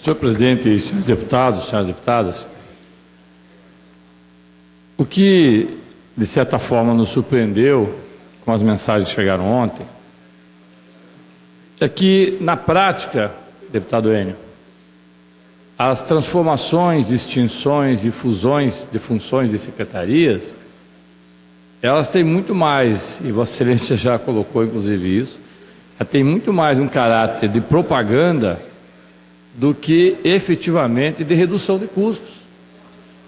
Senhor presidente, senhores deputados, senhoras deputadas, o que, de certa forma, nos surpreendeu com as mensagens que chegaram ontem é que, na prática, deputado Enio, as transformações, extinções e fusões de funções de secretarias, elas têm muito mais, e Vossa Excelência já colocou inclusive isso, ela tem muito mais um caráter de propaganda do que efetivamente de redução de custos.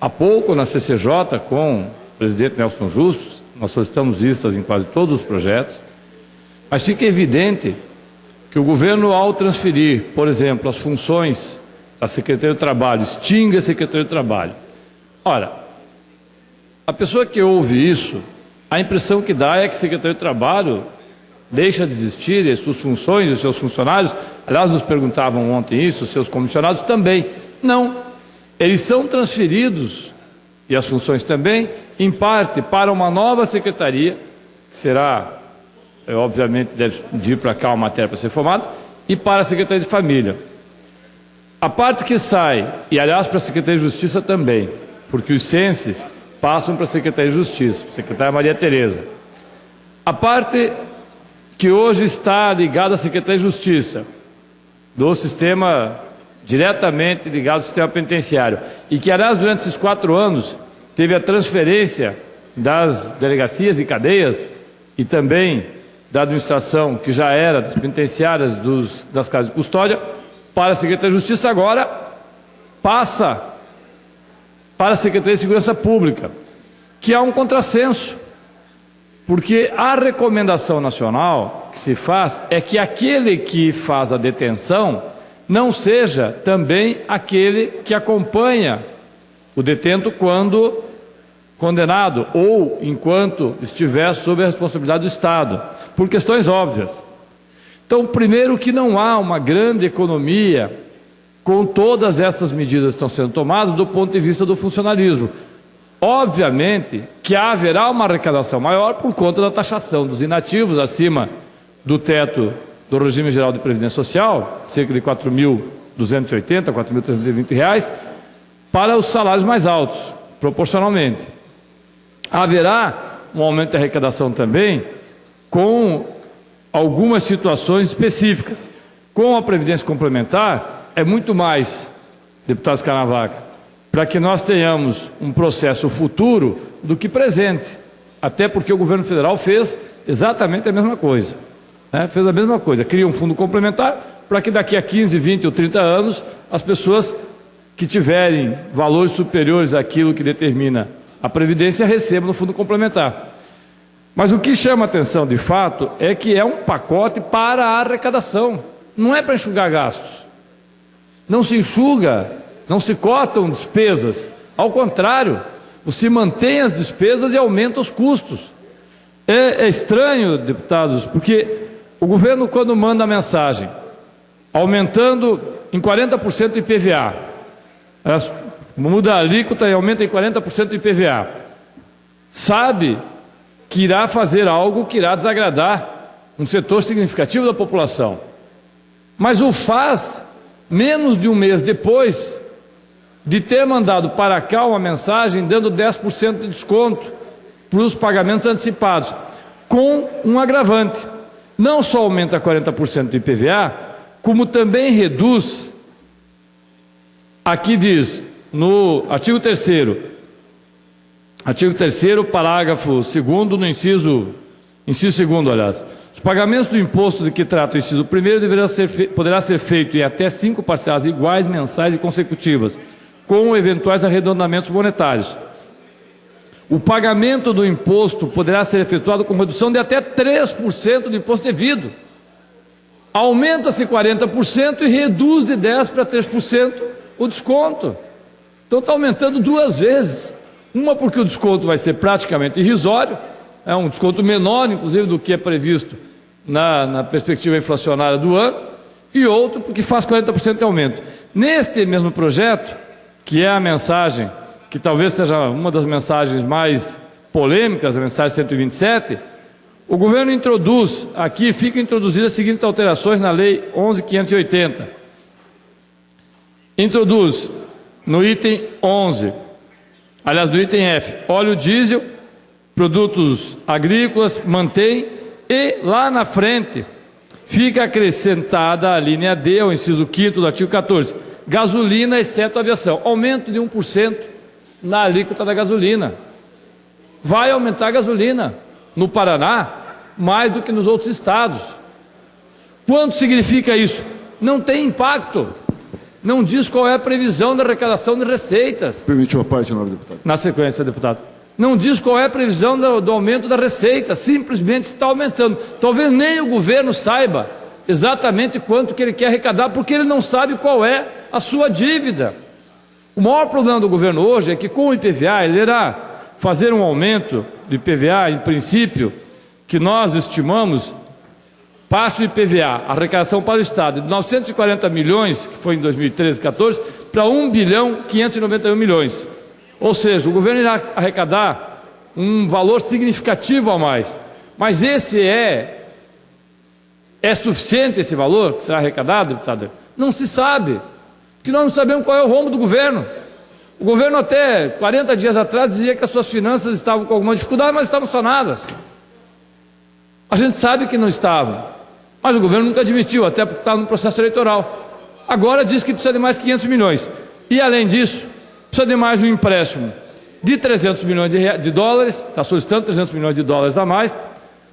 Há pouco na CCJ, com o presidente Nelson Justus, nós solicitamos vistas em quase todos os projetos, mas fica evidente que o governo, ao transferir, por exemplo, as funções da Secretaria do Trabalho, extingue a Secretaria do Trabalho. Ora, a pessoa que ouve isso, a impressão que dá é que a Secretaria do Trabalho deixa de existir, e suas funções, os seus funcionários, aliás, nos perguntavam ontem isso, os seus comissionados também. Não, eles são transferidos, e as funções também, em parte para uma nova secretaria, que será, obviamente, deve vir para cá uma matéria para ser formada, e para a Secretaria de Família. A parte que sai, e aliás para a Secretaria de Justiça também, porque os censos passam para a Secretaria de Justiça, secretária Maria Tereza. A parte que hoje está ligada à Secretaria de Justiça, do sistema diretamente ligado ao sistema penitenciário, e que, aliás, durante esses 4 anos, teve a transferência das delegacias e cadeias, e também da administração, que já era das penitenciárias, das casas de custódia, para a Secretaria de Justiça, agora passa para a Secretaria de Segurança Pública, que há um contrassenso. Porque a recomendação nacional que se faz é que aquele que faz a detenção não seja também aquele que acompanha o detento quando condenado ou enquanto estiver sob a responsabilidade do Estado, por questões óbvias. Então, primeiro, que não há uma grande economia com todas essas medidas que estão sendo tomadas do ponto de vista do funcionalismo. Obviamente que haverá uma arrecadação maior por conta da taxação dos inativos acima do teto do regime geral de previdência social, cerca de R$ 4.280, R$ 4.320, para os salários mais altos, proporcionalmente. Haverá um aumento de arrecadação também com algumas situações específicas. Com a previdência complementar, é muito mais, deputado Scarnavaca, para que nós tenhamos um processo futuro do que presente. Até porque o governo federal fez exatamente a mesma coisa. Fez a mesma coisa, cria um fundo complementar para que daqui a 15, 20 ou 30 anos as pessoas que tiverem valores superiores àquilo que determina a Previdência recebam no fundo complementar. Mas o que chama atenção de fato é que é um pacote para a arrecadação, não é para enxugar gastos. Não se enxuga, não se cortam despesas, ao contrário, você mantém as despesas e aumenta os custos. É estranho, deputados, porque o governo, quando manda a mensagem aumentando em 40% o IPVA, muda a alíquota e aumenta em 40% o IPVA, sabe que irá fazer algo que irá desagradar um setor significativo da população, mas o faz menos de um mês depois de ter mandado para cá uma mensagem dando 10% de desconto para os pagamentos antecipados, com um agravante. Não só aumenta 40% do IPVA, como também reduz, aqui diz, no artigo 3º, parágrafo 2º, no inciso 2º, aliás, os pagamentos do imposto de que trata o inciso 1º poderá ser feito em até 5 parcelas iguais, mensais e consecutivas, com eventuais arredondamentos monetários. O pagamento do imposto poderá ser efetuado com redução de até 3% do imposto devido. Aumenta-se 40% e reduz de 10% para 3% o desconto. Então está aumentando 2 vezes. Uma porque o desconto vai ser praticamente irrisório, é um desconto menor, inclusive, do que é previsto na perspectiva inflacionária do ano, e outro porque faz 40% de aumento. Neste mesmo projeto, que é a mensagem, que talvez seja uma das mensagens mais polêmicas, a mensagem 127, o governo introduz, aqui ficam introduzidas as seguintes alterações na Lei 11.580. Introduz no item 11, aliás, no item F, óleo diesel, produtos agrícolas, mantém, e lá na frente fica acrescentada a linha D, o inciso 5º do artigo 14, gasolina exceto aviação, aumento de 1% na alíquota da gasolina. Vai aumentar a gasolina no Paraná mais do que nos outros estados. Quanto significa isso? Não tem impacto. Não diz qual é a previsão da arrecadação de receitas. Permite uma parte, nobre deputado. Na sequência, deputado. Não diz qual é a previsão do aumento da receita, simplesmente está aumentando. Talvez nem o governo saiba exatamente quanto que ele quer arrecadar, porque ele não sabe qual é a sua dívida. O maior problema do governo hoje é que com o IPVA, ele irá fazer um aumento do IPVA, em princípio, que nós estimamos, passa o IPVA, a arrecadação para o Estado, de 940 milhões, que foi em 2013, 14, para 1 bilhão 591 milhões. Ou seja, o governo irá arrecadar um valor significativo a mais. Mas esse é suficiente esse valor que será arrecadado, deputado? Não se sabe, porque nós não sabemos qual é o rombo do governo. O governo até 40 dias atrás dizia que as suas finanças estavam com alguma dificuldade, mas estavam sanadas. A gente sabe que não estavam. Mas o governo nunca admitiu, até porque estava no processo eleitoral. Agora diz que precisa de mais 500 milhões. E, além disso, precisa de mais um empréstimo de 300 milhões de dólares, está solicitando 300 milhões de dólares a mais,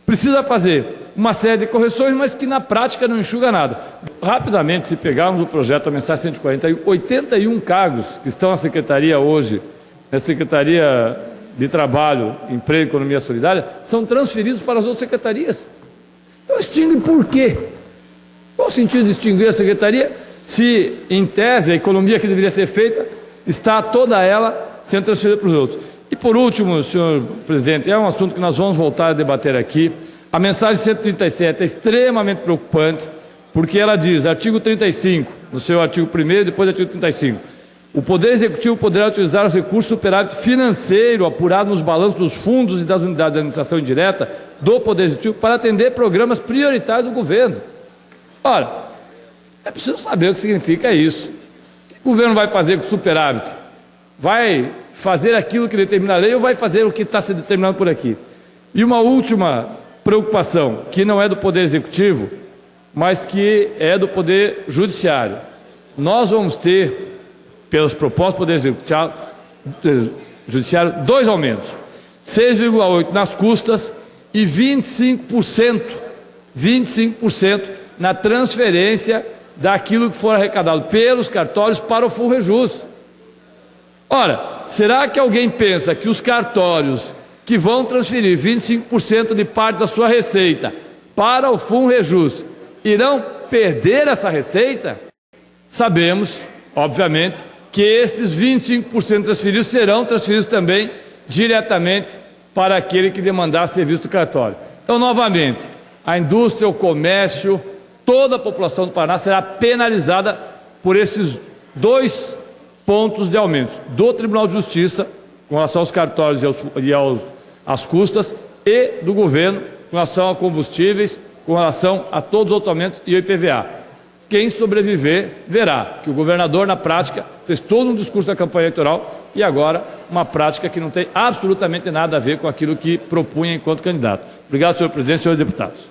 precisa fazer uma série de correções, mas que na prática não enxuga nada. Rapidamente, se pegarmos o projeto, a mensagem 141, 81 cargos que estão na Secretaria hoje, na Secretaria de Trabalho, Emprego e Economia Solidária, são transferidos para as outras secretarias. Então, extingue por quê? Qual o sentido de extinguir a secretaria se, em tese, a economia que deveria ser feita está toda ela sendo transferida para os outros? E, por último, senhor presidente, é um assunto que nós vamos voltar a debater aqui. A mensagem 137 é extremamente preocupante, porque ela diz, artigo 35, no seu artigo 1º, depois do artigo 35, o Poder Executivo poderá utilizar os recursos superávit financeiro apurado nos balanços dos fundos e das unidades de administração indireta do Poder Executivo para atender programas prioritários do governo. Ora, é preciso saber o que significa isso. O que o governo vai fazer com o superávit? Vai fazer aquilo que determina a lei ou vai fazer o que está se determinando por aqui? E uma última preocupação, que não é do Poder Executivo, mas que é do Poder Judiciário. Nós vamos ter, pelas propostas do Poder Judiciário, 2 aumentos, 6,8% nas custas e 25% na transferência daquilo que for arrecadado pelos cartórios para o FUNREJUS. Ora, será que alguém pensa que os cartórios que vão transferir 25% de parte da sua receita para o FUNREJUS irão perder essa receita? Sabemos, obviamente, que estes 25% transferidos serão transferidos também diretamente para aquele que demandar serviço do cartório. Então, novamente, a indústria, o comércio, toda a população do Paraná será penalizada por esses 2 pontos de aumento do Tribunal de Justiça com relação aos cartórios e às custas e do governo com relação a combustíveis, com relação a todos os outros aumentos e o IPVA. Quem sobreviver verá que o governador, na prática, fez todo um discurso da campanha eleitoral e agora uma prática que não tem absolutamente nada a ver com aquilo que propunha enquanto candidato. Obrigado, senhor presidente e senhores deputados.